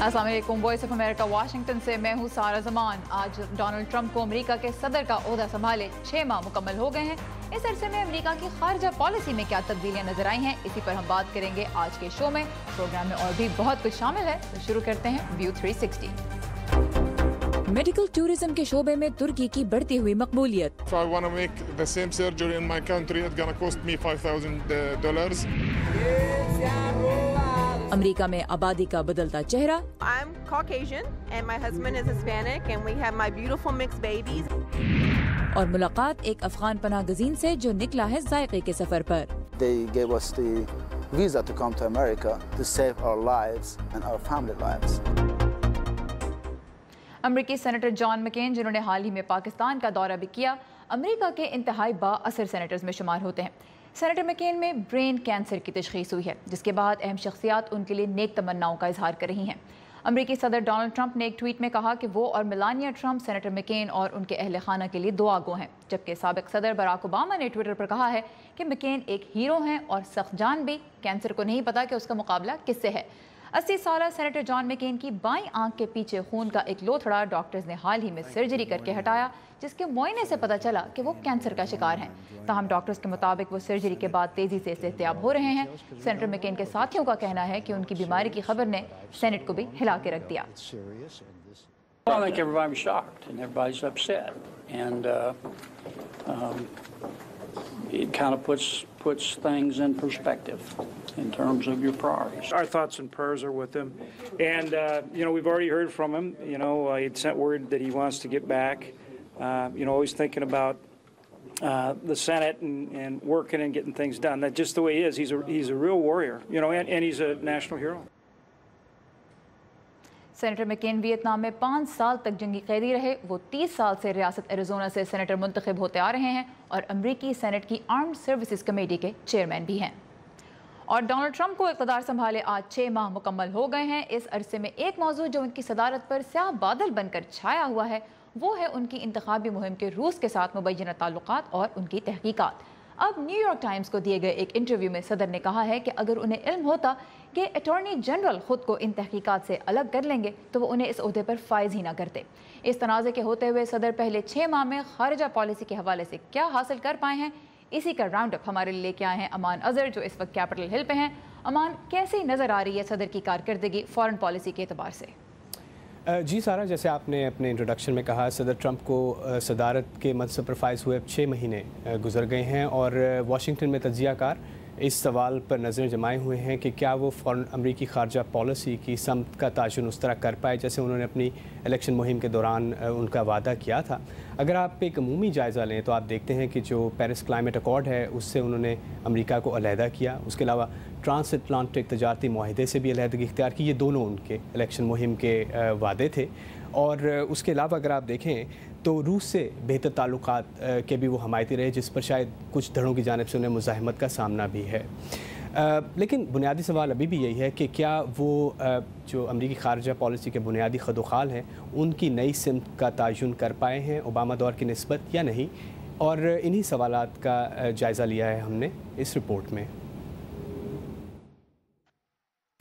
अस्सलाम वालेकुम। Voice of America Washington से मैं हूँ सारा जमान। आज डोनाल्ड ट्रंप को अमेरिका के सदर का ओहदा संभाले 6 माह मुकम्मल हो गए हैं। इस अरसे में अमेरिका की खारजा पॉलिसी में क्या तब्दीलियां नजर आई हैं, इसी पर हम बात करेंगे आज के शो में। प्रोग्राम में और भी बहुत कुछ शामिल है, तो शुरू करते हैं व्यू 360। मेडिकल टूरिज्म के शोबे में तुर्की की बढ़ती हुई मकबूलियत। If I want to make the same surgery in my country, it's gonna cost me $5,000. America में आबादी का बदलता चेहरा। I'm Caucasian and my husband is Hispanic and we have my beautiful mixed babies. और मुलाकात एक अफगान पनाह गजीन से जो निकला है जायके के सफर पर। They gave us the visa to come to America to save our lives and our family lives. अमरीकी सेनेटर जॉन मैकेन, जिन्होंने हाल ही में पाकिस्तान का दौरा भी किया, अमेरिका के इंतहाई बाअसर सेनेटर्स में शुमार होते हैं। सेनेटर मैकेन में ब्रेन कैंसर की तशखीस हुई है, जिसके बाद अहम शख्सियात उनके लिए नेक तमन्नाओं का इजहार कर रही हैं। अमरीकी सदर डोनाल्ड ट्रंप ने एक ट्वीट में कहा कि वो और मेलानिया ट्रंप सेनेटर मैकेन और उनके अहल खाना के लिए दुआ गो हैं, जबकि साबिक सदर बराक ओबामा ने ट्विटर पर कहा है कि मैकेन एक हीरो हैं और सख्त जान भी। कैंसर को नहीं पता कि उसका मुकाबला किससे है। 80 साल सेनेटर जॉन मैकेन की बाईं आंख के पीछे खून का एक लोथड़ा डॉक्टर्स ने हाल ही में सर्जरी करके हटाया, जिसके मुआयने से पता चला कि वो कैंसर का शिकार हैं। ताहम डॉक्टर्स के मुताबिक वो सर्जरी के बाद तेजी से सेहतयाब हो रहे हैं। सेनेटर मैकेन के साथियों का कहना है कि उनकी बीमारी की खबर ने सेनेट को भी हिला के रख दिया। Well, I think everybody's shocked and everybody's upset, and it kind of puts things in perspective in terms of your priorities. Our thoughts and prayers are with him, and we've already heard from him. He had sent word that he wants to get back. Always thinking about the Senate and working and getting things done. That's just the way he is. He's a real warrior, and he's a national hero. Senator मैकेन Vietnam में 5 साल तक जंगी कैदी रहे। वो 30 साल से रियासत Arizona से सेनेटर मुंतखब होते आ रहे हैं और अमरीकी सेनेट की आर्म्ड सर्विसेज कमेटी के चेयरमैन भी हैं। और डोनाल्ड ट्रंप को इक़्तिदार संभाले आज 6 माह मुकम्मल हो गए हैं। इस अरसे में एक मौजू जो उनकी सदारत पर स्याह बादल बनकर छाया हुआ है, वो है उनकी इंतखाबी मुहिम के रूस के साथ मुबैना ताल्लुकात और उनकी तहकीकात। अब न्यूयॉर्क टाइम्स को दिए गए एक इंटरव्यू में सदर ने कहा है कि अगर उन्हें इल्म होता कि अटॉर्नी जनरल खुद को इन तहकीकात से अलग कर लेंगे तो वो उन्हें इस ओहदे पर फायज ही ना करते। इस तनाज़े के होते हुए सदर पहले 6 माह में खारजा पॉलिसी के हवाले से क्या हासिल कर पाए हैं, इसी का राउंड अप हमारे लिए लेके आए हैं अमान अजहर, जो इस वक्त कैपिटल हिल पे हैं। अमान, कैसी नज़र आ रही है सदर की कारकर्दगी फॉरेन पॉलिसी के एतबार से? जी सारा, जैसे आपने अपने इंट्रोडक्शन में कहा, सदर ट्रंप को सदारत के मनसब पर फाइज हुए 6 महीने गुजर गए हैं और वाशिंगटन में तज्ज़ियाकार इस सवाल पर नज़र जमाए हुए हैं कि क्या वो फ़ौरन अमरीकी खारजा पॉलिसी की समत का ताजुन उस तरह कर पाए जैसे उन्होंने अपनी इलेक्शन मुहिम के दौरान उनका वादा किया था। अगर आप एक अमूमी जायज़ा लें तो आप देखते हैं कि जो पेरिस क्लाइमेट अकॉर्ड है उससे उन्होंने अमेरिका को अलहदा किया। उसके अलावा ट्रांस अटलांटिक तजारती माहदे से भी अलहदगी इख्तियार की। ये दोनों उनके इलेक्शन मुहिम के वादे थे। और उसके अलावा अगर आप देखें तो रूस से बेहतर ताल्लुकात के भी वो हमायती रहे, जिस पर शायद कुछ धड़ों की जानिब से उन्हें मुज़ाहमत का सामना भी है। लेकिन बुनियादी सवाल अभी भी यही है कि क्या वो जो अमरीकी खारजा पॉलिसी के बुनियादी खदोखाल हैं उनकी नई सिमत का तायुन कर पाए हैं ओबामा दौर की निस्बत या नहीं। और इन्हीं सवालात का जायज़ा लिया है हमने इस रिपोर्ट में।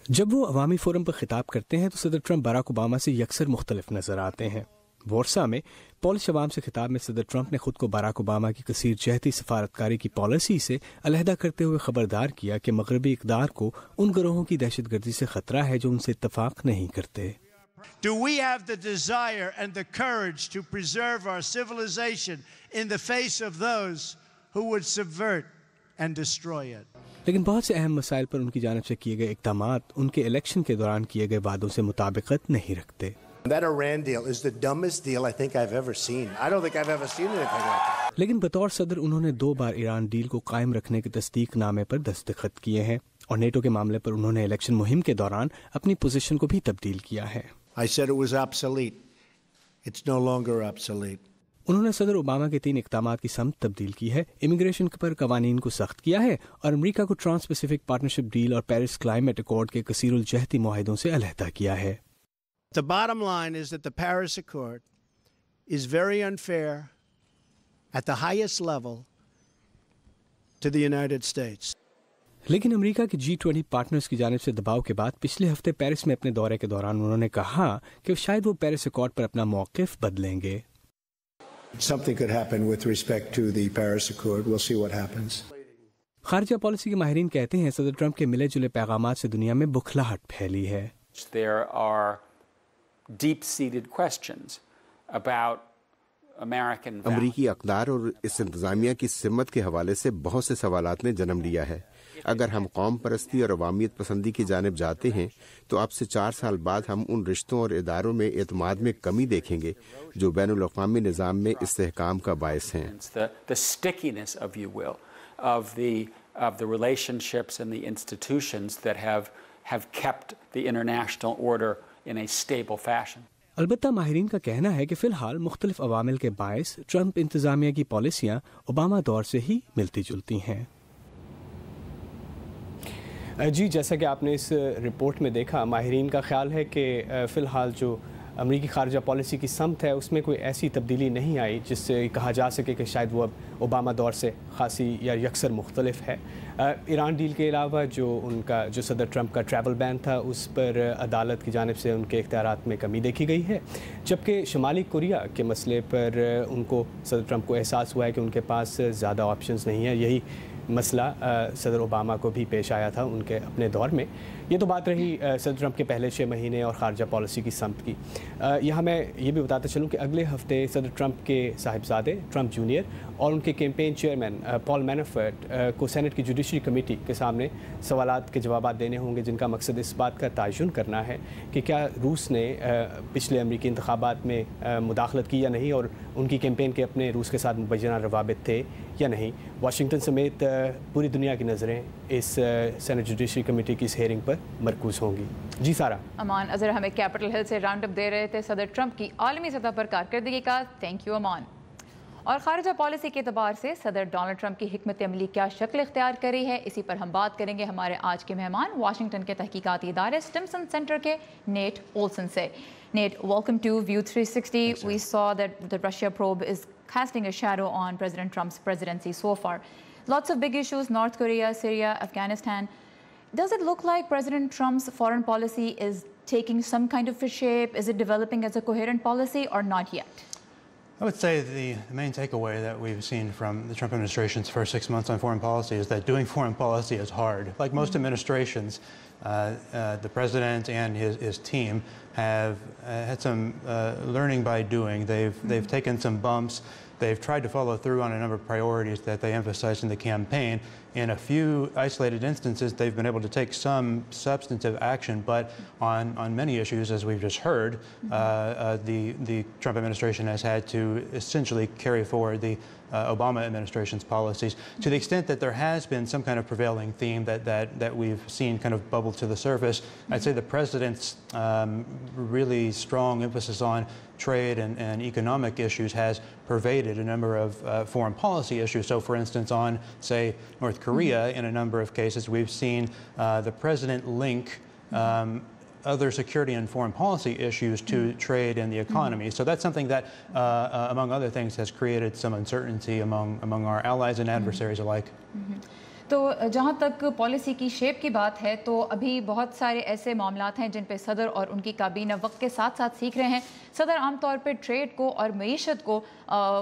जब वो अवामी फोरम पर खिताब करते हैं तो सदर ट्रंप बराक ओबामा से यकसर मुख्तलिफ नज़र आते हैं। वॉर्सा में पॉलिश अवाम से खिताब में सदर ट्रंप ने खुद को बराक ओबामा की कसीर जहती सफारतकारी की पॉलिसी से अलहदा करते हुए खबरदार किया कि मगरबी इक़्तिदार को उन गिरोहों की दहशतगर्दी से खतरा है जो उनसे इत्तफाक नहीं करते। Do we have the desire and the courage to preserve our civilization in the face of those who would subvert and destroy it? लेकिन बहुत से अहम मसाइल पर उनकी जानिब से किए गए इक़दामात उनके इलेक्शन के दौरान किए गए वादों से मुताबिकत नहीं रखते। That Iran deal is the dumbest deal I think I've ever seen. I don't think I've ever seen anything like that. लेकिन बतौर सदर उन्होंने 2 बार ईरान डील को कायम रखने के तस्दीकनामे पर दस्तखत किए हैं और नेटो के मामले पर उन्होंने इलेक्शन मुहिम के दौरान अपनी पोजीशन को भी तब्दील किया है। I said it was obsolete. It's no longer obsolete. उन्होंने सदर ओबामा के 3 इक़दामात की समत तब्दील की है। इमिग्रेशन पर कवानीन को सख्त किया है और अमरीका को ट्रांस पैसिफिक पार्टनरशिप डील और पेरिस क्लाइमेट अकॉर्ड के कसीरुल जहती मुआहिदों से अलहदा किया है। The bottom line is that the Paris Accord is very unfair at the highest level to the United States. लेकिन अमेरिका के G20 पार्टनर्स की जानिब से दबाव के बाद पिछले हफ्ते पेरिस में अपने दौरे के दौरान उन्होंने कहा कि शायद वो पेरिस अकॉर्ड पर अपना मौक़िफ़ बदलेंगे। Something could happen with respect to the Paris Accord. We'll see what happens. खारजा पॉलिसी के माहिरीन कहते हैं सदर ट्रंप के मिले जुले पैगामात से दुनिया में बुखलाहट फैली है। There are deep-seated questions about American values. अमरीकी अक़दार और इस इंतज़ामिया की सिमत के हवाले से बहुत से सवालात ने जन्म लिया है। अगर हम कौम परस्ती और अवामियत पसंदी की जानिब जाते हैं तो अब से 4 साल बाद हम उन रिश्तों और इदारों में एतमाद में कमी देखेंगे जो बैनुल अक़वामी निज़ाम में इस्तेहकाम का बायस हैं। The stickiness, if you will, of the relationships and the institutions that have kept the international order in a stable fashion. अलबत्ता माहिरीन का कहना है कि फ़िलहाल मुख्तलिफ अवामिल के बायस ट्रंप इंतज़ामिया की पॉलिसियाँ ओबामा दौर से ही मिलती जुलती हैं। जी, जैसा कि आपने इस रिपोर्ट में देखा, माहिरीन का ख्याल है कि फ़िलहाल जो अमरीकी खारजा पॉलिसी की समत है उसमें कोई ऐसी तब्दीली नहीं आई जिससे कहा जा सके कि शायद वो अब ओबामा दौर से खासी या यकसर मुख्तलिफ है। ईरान डील के अलावा जो सदर ट्रंप का ट्रैवल बैन था उस पर अदालत की जानिब से उनके इख्तियारात में कमी देखी गई है, जबकि शुमाली कोरिया के मसले पर उनको सदर ट्रंप को एहसास हुआ है कि उनके पास ज़्यादा ऑप्शंस नहीं है। यही मसला सदर ओबामा को भी पेश आया था उनके अपने दौर में। ये तो बात रही सदर ट्रंप के पहले 6 महीने और खारजा पॉलिसी की समत की। यहाँ मैं ये भी बताता चलूँ कि अगले हफ्ते सदर ट्रंप के साहिबजादे ट्रंप जूनियर और उनके कैंपेन चेयरमैन पॉल मैनाफर्ट को सेनेट की जुडिशरी कमेटी के सामने सवालात के जवाब देने होंगे, जिनका मकसद इस बात का तयन करना है कि क्या रूस ने पिछले अमरीकी इंतखाबात में मुदाखलत की या नहीं और उनकी कैंपेन के अपने रूस के साथ मुबैना रवाबित थे या नहीं। वाशिंगटन समेत पूरी दुनिया की नज़रें इस सेनेट जुडिशरी कमेटी की इस हेयरिंग पर मरकूज होंगी। जी सारा। अमान अजहर हमें कैपिटल हिल से राउंड अप दे रहे थे सदर ट्रंप की आलमी सतह पर कारकर्दगी का। थैंक यू अमान। और खारजा पॉलिसी के एतबार से सदर डोनाल्ड ट्रंप की हिकमत अमली क्या शक्ल इख्तियार करी है, इसी पर हम बात करेंगे हमारे आज के मेहमान वाशिंगटन के तहकीकाती इदारे स्टिम्सन सेंटर के नेट ओल्सन से। Nate, welcome to View 360. Thanks, we saw that the Russia probe is casting a shadow on President Trump's presidency so far. Lots of big issues: North Korea, Syria, Afghanistan. Does it look like President Trump's foreign policy is taking some kind of a shape? Is it developing as a coherent policy or not yet? I would say the main takeaway that we've seen from the Trump administration's first 6 months on foreign policy is that doing foreign policy is hard. Like most administrations, the president and his team have had some learning by doing. They've taken some bumps. They've tried to follow through on a number of priorities that they emphasized in the campaign. In a few isolated instances, they've been able to take some substantive action, but on many issues, as we've just heard, the Trump administration has had to essentially carry forward the Obama administration's policies. To the extent that there has been some kind of prevailing theme that we've seen kind of bubble to the surface, I'd say the president's really strong emphasis on trade and economic issues has pervaded a number of foreign policy issues. So, for instance, on, say, North Korea, in a number of cases, we've seen the president link other security and foreign policy issues to trade and the economy. So that's something that, among other things, has created some uncertainty among our allies and adversaries alike. तो जहाँ तक policy की shape की बात है तो अभी बहुत सारे ऐसे मामलात हैं जिन पे सदर और उनकी काबीना वक्त के साथ साथ सीख रहे हैं। सदर आमतौर पे ट्रेड को और मईशत को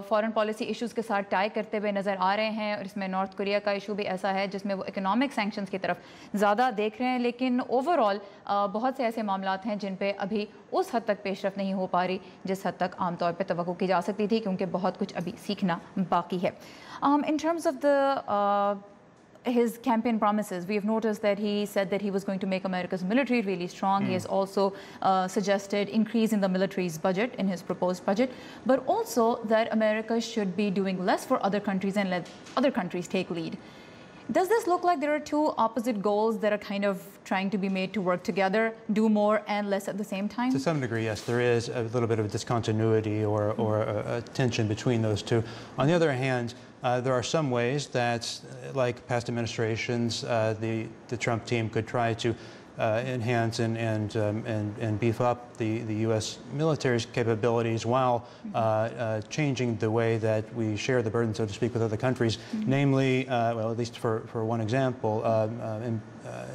फॉरेन पॉलिसी इश्यूज़ के साथ टाई करते हुए नज़र आ रहे हैं और इसमें नॉर्थ कोरिया का इशू भी ऐसा है जिसमें वो इकोनॉमिक सैंक्शंस की तरफ ज़्यादा देख रहे हैं, लेकिन ओवरऑल बहुत से ऐसे मामलात हैं जिन पे अभी उस हद तक पेशरफ नहीं हो पा रही जिस हद तक आमतौर पर तवक्को की जा सकती थी, क्योंकि बहुत कुछ अभी सीखना बाकी है। In terms of the his campaign promises, we have noticed that he said that he was going to make America's military really strong. He has also suggested increase in the military's budget in his proposed budget, but also that America should be doing less for other countries and let other countries take lead. Does this look like there are two opposite goals that are kind of trying to be made to work together, do more and less at the same time? To some degree, yes. There is a little bit of a discontinuity or a tension between those two. On the other hand, there are some ways that, like past administrations, the Trump team could try to enhance and beef up the U.S. military's capabilities while changing the way that we share the burden, so to speak, with other countries, namely, well, at least for one example,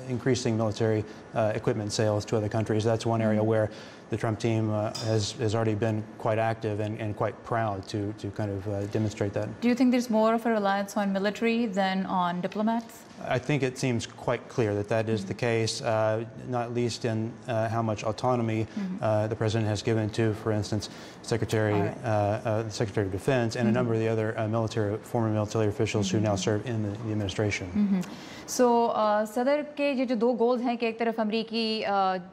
increasing military equipment sales to other countries. That's one area where the Trump team has already been quite active and quite proud to kind of demonstrate that. Do you think there's more of a reliance on military than on diplomats? I think it seems quite clear that that is the case, not least in how much autonomy the president has given to, for instance, the Secretary of Defense and a number of the other former military officials who now serve in the administration. So, सदर के ये जो दो goals हैं कि एक तरफ अमेरिकी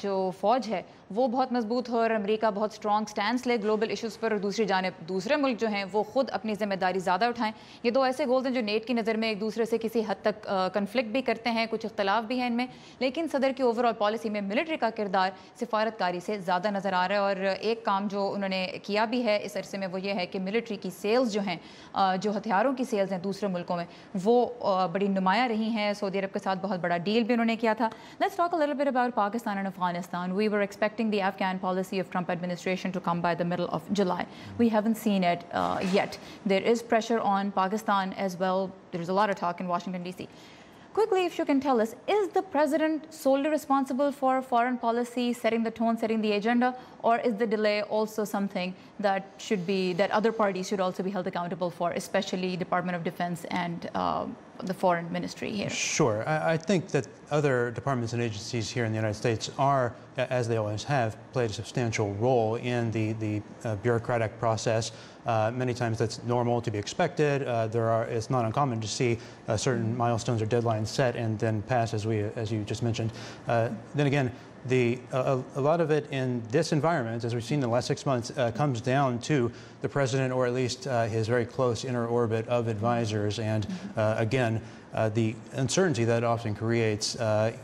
जो फ़ौज है वो बहुत मजबूत हो और अमेरिका बहुत स्ट्रॉन्ग स्टैंड ले ग्लोबल इश्यूज़ पर, और दूसरी जानिब दूसरे मुल्क जो हैं वो ख़ुद अपनी ज़िम्मेदारी ज़्यादा उठाएं। ये दो ऐसे गोल्स हैं जो नेट की नज़र में एक दूसरे से किसी हद तक कन्फ्लिक्ट भी करते हैं, कुछ इख्तलाफ भी हैं इनमें, लेकिन सदर की ओवरऑल पॉलिसी में मिलिट्री का किरदार सिफारतकारी से ज़्यादा नज़र आ रहा है। और एक काम जो उन्होंने किया भी है इस अरसे में वो ये है कि मिलिट्री की सेल्स जो हैं, जो हथियारों की सेल्स हैं दूसरे मुल्कों में, वो बड़ी नुमायाँ रही हैं। सऊदी अरब के साथ बहुत बड़ा डील भी उन्होंने किया था। Let's talk a little bit about Pakistan and Afghanistan. We were expecting the Afghan policy of Trump administration to come by the middle of July. We haven't seen it yet. There is pressure on Pakistan as well. There is a lot of talk in Washington, D.C. Quickly, if you can tell us, is the president solely responsible for foreign policy, setting the tone, setting the agenda, or is the delay also something that that other parties should also be held accountable for, especially Department of Defense and the Foreign Ministry here? Sure. I think that other departments and agencies here in the United States are, as they always have, played a substantial role in the bureaucratic process. Many times that's normal, to be expected. It's not uncommon to see certain milestones or deadlines set and then pass, as you just mentioned. Then again, a lot of it in this environment, as we've seen in the last 6 months, comes down to the president, or at least his very close inner orbit of advisors. And again, the uncertainty that often creates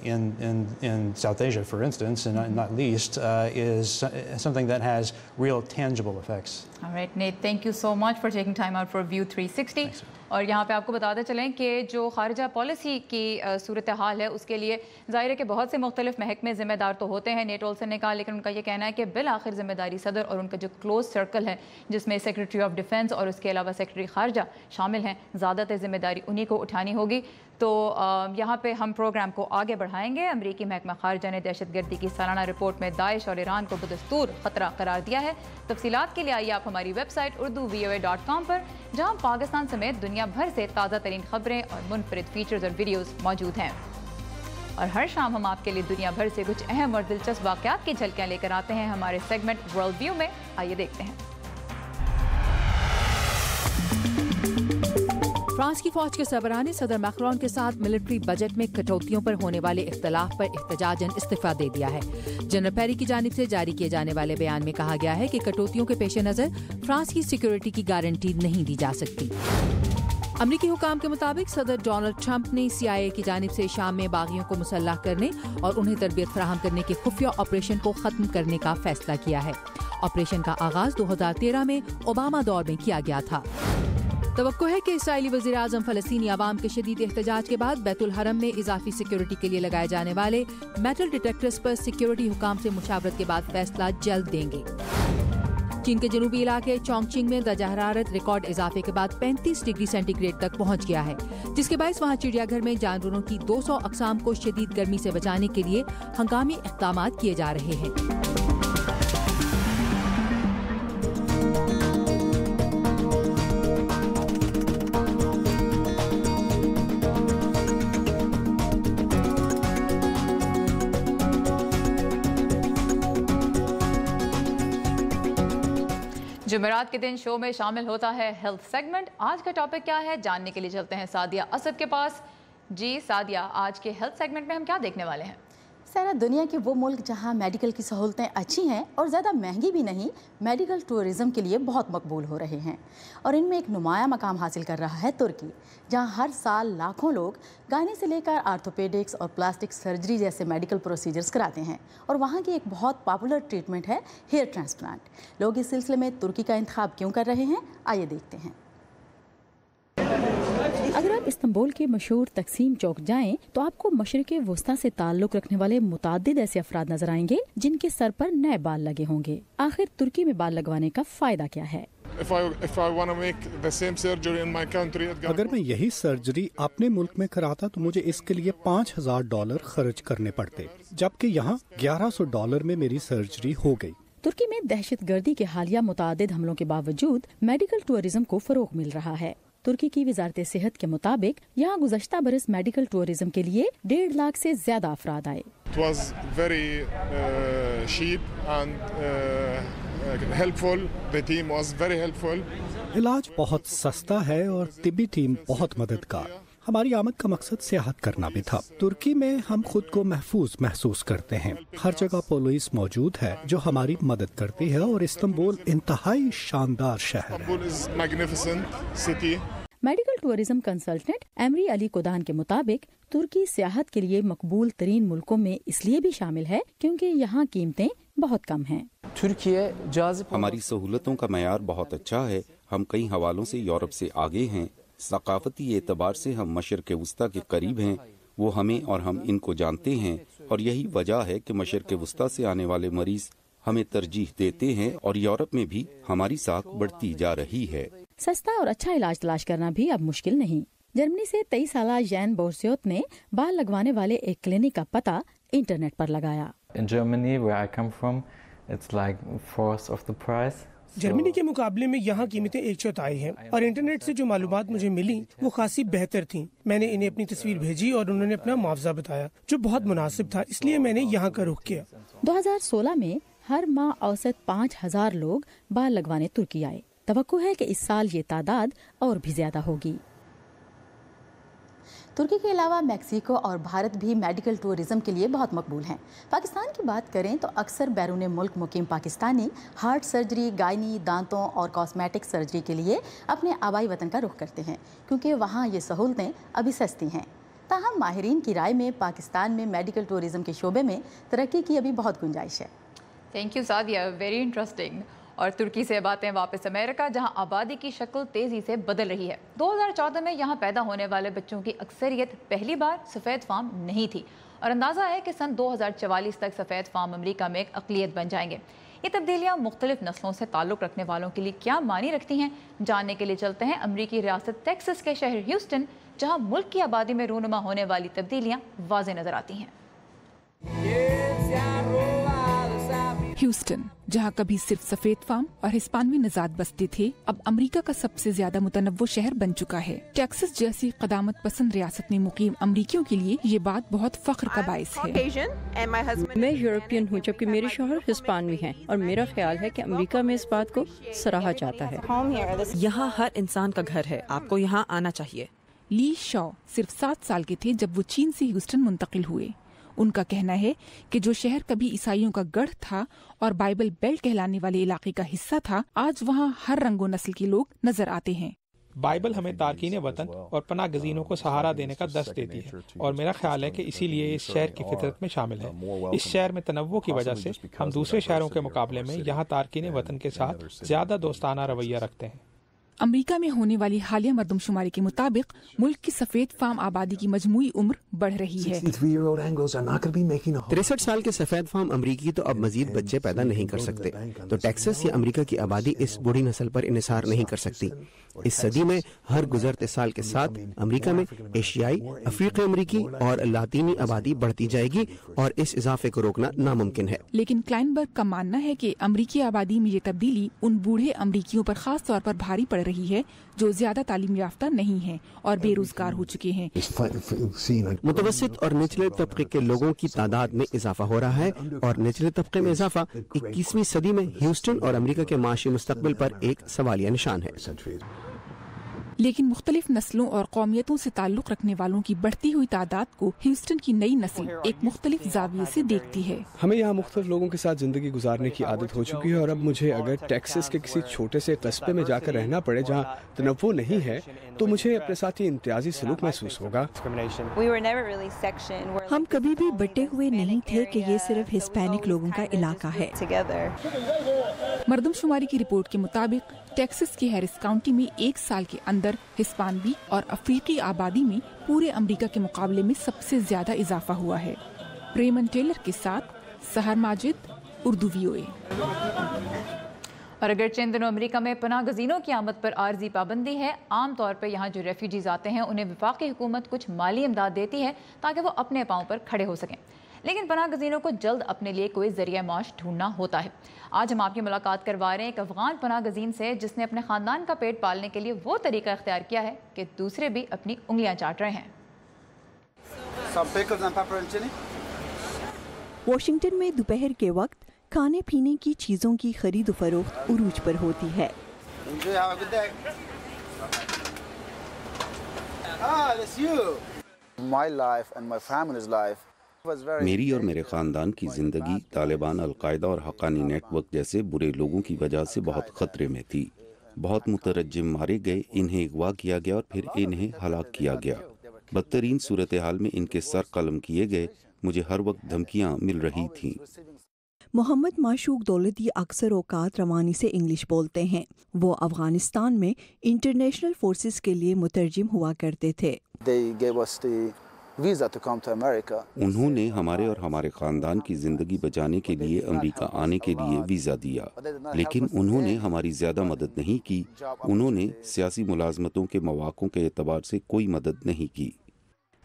in South Asia, for instance, and not least, is something that has real tangible effects. All right, Nate, thank you so much for taking time out for View 360. Thanks. और यहाँ पे आपको बताते चलें कि जो खारजा policy की सूरत हाल है उसके लिए ज़ाहिर है कि बहुत से मुख्तलिफ महकमे ज़िम्मेदार तो होते हैं, नेट ओल्सन ने कहा, लेकिन उनका ये कहना है कि बिल आखिर ज़िम्मेदारी सदर और उनका जो क्लोज सर्कल है जिसमें सेक्रेटरी ऑफ डिफेंस और उसके अलावा सेक्रेटरी खारजा शामिल हैं, ज़्यादातर ज़िम्मेदारी उन्हीं को उठानी होगी। तो यहाँ पे हम प्रोग्राम को आगे बढ़ाएंगे। अमरीकी महकमा खारजा ने दहशतगर्दी की सालाना रिपोर्ट में दाइश और ईरान को बदस्तूर ख़तरा करार दिया है। तफसीलात के लिए आइए आप हमारी वेबसाइट urduvoa.com पर, जहाँ पाकिस्तान समेत दुनिया भर से ताज़ा तरीन खबरें और मुनफरिद फीचर्स और वीडियोज़ मौजूद हैं। और हर शाम हम आपके लिए दुनिया भर से कुछ अहम और दिलचस्प वाक़यात की झलकियाँ लेकर आते हैं हमारे सेगमेंट वर्ल्ड व्यू में। आइए देखते हैं। फ्रांस की फौज के सरबराह ने सदर मैक्रोन के साथ मिलिट्री बजट में कटौतियों पर होने वाले इख्तलाफ पर एहतजाजन इस्तीफा दे दिया है। जनरल पेरी की जानिब से जारी किए जाने वाले बयान में कहा गया है कि कटौतियों के पेश नज़र फ्रांस की सिक्योरिटी की गारंटी नहीं दी जा सकती। अमरीकी हुकाम के मुताबिक सदर डोनाल्ड ट्रंप ने CIA की जानिब से शाम में बागियों को मुसल्लह करने और उन्हें तरबियत फराहम करने के खुफिया ऑपरेशन को खत्म करने का फैसला किया है। ऑपरेशन का आगाज 2013 में ओबामा दौर में किया गया था। तवक्को है कि इसराइली वज़ीर-ए-आज़म फ़लस्तीनी अवाम के शदीद एहतजाज के बाद बैतुल हरम में इजाफी सिक्योरिटी के लिए लगाए जाने वाले मेटल डिटेक्टर्स पर सिक्योरिटी हुकाम से मुशावरत के बाद फैसला जल्द देंगे। चीन के जनूबी इलाके चोंगचिंग में दर्जा हरारत रिकॉर्ड इजाफे के बाद 35 डिग्री सेंटीग्रेड तक पहुंच गया है, जिसके बायस वहां चिड़ियाघर में जानवरों की 200 अक़साम को शदीद गर्मी से बचाने के लिए हंगामी इक़दाम किए जा रहे हैं। जुमेरात के दिन शो में शामिल होता है हेल्थ सेगमेंट। आज का टॉपिक क्या है जानने के लिए चलते हैं सादिया असद के पास। जी सादिया, आज के हेल्थ सेगमेंट में हम क्या देखने वाले हैं? सारा दुनिया के वो मुल्क जहां मेडिकल की सहूलतें अच्छी हैं और ज़्यादा महंगी भी नहीं, मेडिकल टूरिज़म के लिए बहुत मकबूल हो रहे हैं। और इनमें एक नुमाया मकाम हासिल कर रहा है तुर्की, जहां हर साल लाखों लोग गायनी से लेकर आर्थोपेडिक्स और प्लास्टिक सर्जरी जैसे मेडिकल प्रोसीजर्स कराते हैं। और वहाँ की एक बहुत पॉपुलर ट्रीटमेंट है हेयर ट्रांसप्लांट। लोग इस सिलसिले में तुर्की का इंतखाब क्यों कर रहे हैं, आइए देखते हैं। अगर आप इस्तांबुल के मशहूर तकसीम चौक जाएं तो आपको मशरिक़ वस्ता से ताल्लुक़ रखने वाले मुताद्दिद ऐसे अफराद नजर आएंगे जिनके सर पर नए बाल लगे होंगे। आखिर तुर्की में बाल लगवाने का फायदा क्या है? अगर मैं यही सर्जरी अपने मुल्क में कराता तो मुझे इसके लिए $5,000 खर्च करने पड़ते, जबकि यहाँ $1,100 में मेरी सर्जरी हो गई। तुर्की में दहशतगर्दी के हालिया मुतादिद हमलों के बावजूद मेडिकल टूरिज्म को फरोग मिल रहा है। तुर्की की वजारत सेहत के मुताबिक यहाँ गुज़श्ता बरस मेडिकल टूरिज्म के लिए 1.5 लाख से ज्यादा अफराद आए। It was very cheap and helpful. The team was very helpful. इलाज बहुत सस्ता है और तिब्बी टीम बहुत मददगार। हमारी आमद का मकसद सेहत करना भी था। तुर्की में हम खुद को महफूज महसूस करते हैं। हर जगह पुलिस मौजूद है जो हमारी मदद करती है और इस्तांबुल इंतहाई शानदार शहर है। Medical tourism consultant Emre Ali Kodan के मुताबिक तुर्की सियाहत के लिए मकबूल तरीन मुल्कों में इसलिए भी शामिल है क्योंकि यहाँ कीमतें बहुत कम हैं। हमारी सहूलतों का मयार बहुत अच्छा है। हम कई हवालों से यूरोप से आगे हैं। सकाफती एतबार से हम मशरिक़ वस्ता के करीब हैं। वो हमें और हम इनको जानते हैं और यही वजह है कि मशरिक़ वस्ता से आने वाले मरीज हमें तरजीह देते हैं और यूरोप में भी हमारी साख बढ़ती जा रही है। सस्ता और अच्छा इलाज तलाश करना भी अब मुश्किल नहीं। जर्मनी से 23 साला जैन बोर्सियोत ने बाल लगवाने वाले एक क्लिनिक का पता इंटरनेट पर लगाया। In Germany, where I come from, it's like fourth of the price. Germany के मुकाबले में यहाँ कीमतें 1/4 हैं और इंटरनेट से जो मालूमात मुझे मिली वो खासी बेहतर थीं। मैंने इन्हें अपनी तस्वीर भेजी और उन्होंने अपना मुआवजा बताया जो बहुत मुनासिब था, इसलिए मैंने यहाँ का रुख किया। 2016 में हर माह औसत 5,000 लोग बाल लगवाने तुर्की आए। तवक्को है कि इस साल ये तादाद और भी ज्यादा होगी। तुर्की के अलावा मैक्सिको और भारत भी मेडिकल टूरिज्म के लिए बहुत मकबूल हैं। पाकिस्तान की बात करें तो अक्सर बैरून मुल्क मुकीम पाकिस्तानी हार्ट सर्जरी, गायनी, दांतों और कॉस्मेटिक सर्जरी के लिए अपने आबाई वतन का रुख करते हैं क्योंकि वहाँ ये सहूलतें अभी सस्ती हैं। ताहम माहिरीन की राय में पाकिस्तान में मेडिकल टूरिज्म के शोबे में तरक्की की अभी बहुत गुंजाइश है। Thank you Sadia, very interesting. और तुर्की से बातें वापस अमेरिका, जहां आबादी की शक्ल तेज़ी से बदल रही है। 2014 में यहां पैदा होने वाले बच्चों की अक्सरियत पहली बार सफ़ेद फार्म नहीं थी और अंदाज़ा है कि सन 2044 तक सफ़ेद फार्म अमेरिका में एक अक़लियत बन जाएंगे। ये तब्दीलियाँ मुख्तलिफ नस्लों से ताल्लुक़ रखने वालों के लिए क्या मानी रखती हैं, जानने के लिए चलते हैं अमरीकी रियासत टेक्सास के शहर ह्यूस्टन, जहाँ मुल्क की आबादी में रूनुमा होने वाली तब्दीलियाँ वाज़े नज़र आती हैं। ह्यूस्टन, जहां कभी सिर्फ सफेद फार्म और हिस्पानवी नजात बसते थे, अब अमेरिका का सबसे ज्यादा मुतनव्वो शहर बन चुका है। टेक्सास जैसी क़दामत पसंद रियासत में मुकीम अमरीकियों के लिए ये बात बहुत फख्र का बाइस है। मैं यूरोपियन हूँ जबकि मेरे शौहर हिस्पानवी हैं और मेरा ख्याल है कि अमेरिका में इस बात को सराहा जाता है। यहाँ हर इंसान का घर है, आपको यहाँ आना चाहिए। ली शॉ सिर्फ 7 साल के थे जब वो चीन से ह्यूस्टन मुंतकिल हुए। उनका कहना है कि जो शहर कभी ईसाइयों का गढ़ था और बाइबल बेल्ट कहलाने वाले इलाके का हिस्सा था, आज वहाँ हर रंगो नस्ल के लोग नजर आते हैं। बाइबल हमें तारकीन वतन और पनाह गजीनों को सहारा देने का दस्त देती है और मेरा ख्याल है कि इसीलिए इस शहर की फितरत में शामिल है। इस शहर में तनव्वुर की वजह से हम दूसरे शहरों के मुकाबले में यहाँ तारकीन वतन के साथ ज्यादा दोस्ताना रवैया रखते हैं। अमेरिका में होने वाली हालिया मरदमशुमारी के मुताबिक मुल्क की सफेद फार्म आबादी की मजमूई उम्र बढ़ रही है। 63 साल के सफेद फार्म अमरीकी तो अब मजीद बच्चे पैदा नहीं कर सकते, तो टेक्सास या अमेरिका की आबादी इस बूढ़ी नस्ल पर इन्हिसार नहीं कर सकती। इस सदी में हर गुजरते साल के साथ अमेरिका में एशियाई, अफ्रीकी अमरीकी और लातीनी आबादी बढ़ती जाएगी और इस इजाफे को रोकना नामुमकिन है। लेकिन क्लाइनबर्ग का मानना है कि अमरीकी आबादी में ये तब्दीली उन बूढ़े अमरीकियों पर खास तौर पर भारी पड़ रही है जो ज्यादा तालीम याफ्ता नहीं हैं और बेरोजगार हो चुके हैं। मुतवस्सित और निचले तबके के लोगों की तादाद में इजाफा हो रहा है और निचले तबके में इजाफा 21वीं सदी में ह्यूस्टन और अमेरिका के माशी मुस्तकबिल पर एक सवालिया निशान है। लेकिन मुख्तलिफ नस्लों और कौमियतों से ताल्लुक रखने वालों की बढ़ती हुई तादाद को ह्यूस्टन की नई नस्ल एक मुख्तलिफ जाविये से देखती है। हमें यहाँ मुख्तलिफ लोगों के साथ जिंदगी गुजारने की आदत हो चुकी है और अब मुझे अगर टेक्सास के किसी छोटे से कस्बे में जाकर रहना पड़े जहाँ तनव्वुर नहीं है तो मुझे अपने साथ ही इम्तियाजी सलूक महसूस होगा। हम कभी भी बटे हुए नहीं थे कि ये सिर्फ हिस्पैनिक लोगों का इलाका है। मरदमशुमारी की रिपोर्ट के मुताबिक टेक्सास की हैरिस काउंटी में एक साल के अंदर हिस्पानिक और अफ्रीकी आबादी में पूरे अमेरिका के मुकाबले में सबसे ज्यादा इजाफा हुआ है। रेमन टेलर के साथ सहर माजिद, उर्दू VOA। और अगर चंद दिनों अमेरिका में पनाह गजीनों की आमद पर आर्जी पाबंदी है, आम तौर पर यहाँ जो रेफ्यूजीज आते हैं उन्हें वफाकी हुकूमत कुछ माली इमदाद देती है ताकि वो अपने पाँव पर खड़े हो सकें, लेकिन पनाह गजीनों को जल्द अपने लिए कोई जरिया माश ढूंढना होता है। आज हम आपकी मुलाकात करवा रहे हैं एक अफगान पनाह गजीन से जिसने अपने ख़ानदान का पेट पालने के लिए वो तरीका इख्तियार किया है कि दूसरे भी अपनी उंगलियां चाट रहे हैं। वाशिंगटन में दोपहर के वक्त खाने पीने की चीज़ों की खरीद फरोख्त उरूज पर होती है। मेरी और मेरे ख़ानदान की ज़िंदगी तालिबान, अलकायदा और हक्कानी नेटवर्क जैसे बुरे लोगों की वजह से बहुत ख़तरे में थी। बहुत मुतरज्जिम मारे गए, इन्हें अगवा किया गया और फिर इन्हें हलाक किया गया। बदतरीन सूरत हाल में इनके सर कलम किए गए। मुझे हर वक्त धमकियाँ मिल रही थीं। मोहम्मद माशूक दौलती अक्सर औकात रवानी से इंग्लिश बोलते हैं। वो अफगानिस्तान में इंटरनेशनल फोर्सेस के लिए मुतरजिम हुआ करते थे। उन्होंने हमारे और हमारे ख़ानदान की ज़िंदगी बचाने के लिए अमेरिका आने के लिए वीज़ा दिया, लेकिन उन्होंने हमारी ज़्यादा मदद नहीं की। उन्होंने सियासी मुलाजमतों के मौक़ों के एतबार से कोई मदद नहीं की।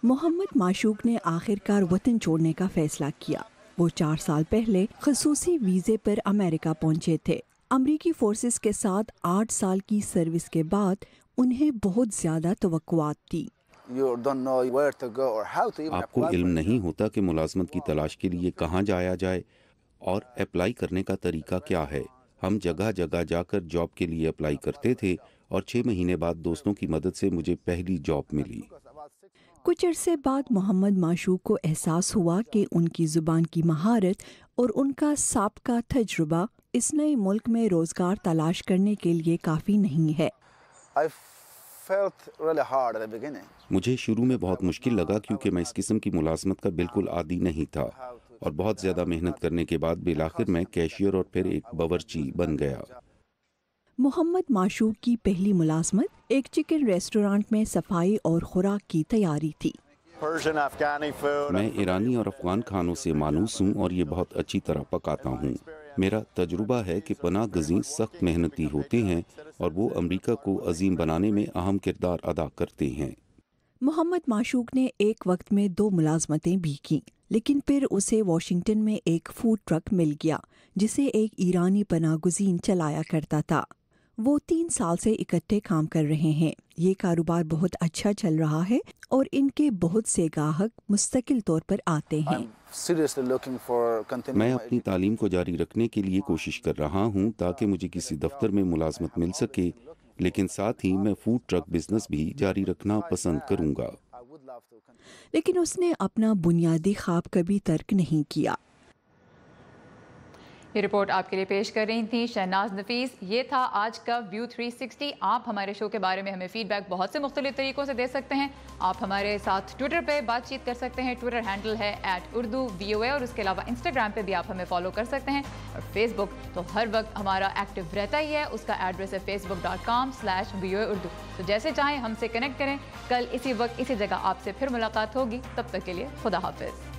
मोहम्मद माशूक ने आखिरकार वतन छोड़ने का फैसला किया। वो 4 साल पहले खसूसी वीज़े पर अमेरिका पहुंचे थे। अमरीकी फोर्सेस के साथ 8 साल की सर्विस के बाद उन्हें बहुत ज़्यादा तवक्कुआत थी। आपको इल्म नहीं होता कि मुलाजमत की तलाश के लिए कहाँ जाया जाए और अप्लाई करने का तरीका क्या है। हम जगह जगह जाकर जॉब के लिए अप्लाई करते थे और 6 महीने बाद दोस्तों की मदद से मुझे पहली जॉब मिली। कुछ अरसे बाद मोहम्मद माशूक को एहसास हुआ कि उनकी ज़ुबान की महारत और उनका साबका तजुर्बा इस नए मुल्क में रोज़गार तलाश करने के लिए काफ़ी नहीं है। मुझे शुरू में बहुत मुश्किल लगा क्योंकि मैं इस किस्म की मुलाजमत का बिल्कुल आदी नहीं था और बहुत ज़्यादा मेहनत करने के बाद बिलाखिर मैं कैशियर और फिर एक बावर्ची बन गया। मोहम्मद माशूक की पहली मुलाजमत एक चिकन रेस्टोरेंट में सफाई और खुराक की तैयारी थी। मैं ईरानी और अफगान खानों से मानूस हूँ और ये बहुत अच्छी तरह पकाता हूँ। मेरा तजुर्बा है कि पनाह गज़ीन सख्त मेहनती होते हैं और वो अमेरिका को अजीम बनाने में अहम किरदार अदा करते हैं। मोहम्मद माशूक ने एक वक्त में 2 मुलाजमतें भी की, लेकिन फिर उसे वाशिंगटन में एक फूड ट्रक मिल गया जिसे एक ईरानी पनाह गुज़ीन चलाया करता था। वो 3 साल से इकट्ठे काम कर रहे हैं। ये कारोबार बहुत अच्छा चल रहा है और इनके बहुत से गाहक मुस्तकिल तौर पर आते हैं। मैं अपनी तालीम को जारी रखने के लिए कोशिश कर रहा हूँ ताकि मुझे किसी दफ्तर में मुलाजमत मिल सके, लेकिन साथ ही मैं फूड ट्रक बिजनेस भी जारी रखना पसंद करूँगा। लेकिन उसने अपना बुनियादी ख्वाब कभी तर्क नहीं किया। ये रिपोर्ट आपके लिए पेश कर रही थी शहनाज नफीस। ये था आज का व्यू 360। आप हमारे शो के बारे में हमें फीडबैक बहुत से मुख्तलिफ तरीकों से दे सकते हैं। आप हमारे साथ ट्विटर पे बातचीत कर सकते हैं। ट्विटर हैंडल है @UrduVOA और उसके अलावा इंस्टाग्राम पे भी आप हमें फॉलो कर सकते हैं। और फेसबुक तो हर वक्त हमारा एक्टिव रहता ही है। उसका एड्रेस है facebook.com/VOA Urdu। तो जैसे चाहें हमसे कनेक्ट करें। कल इसी वक्त इसी जगह आपसे फिर मुलाकात होगी। तब तक के लिए खुदा हाफिज।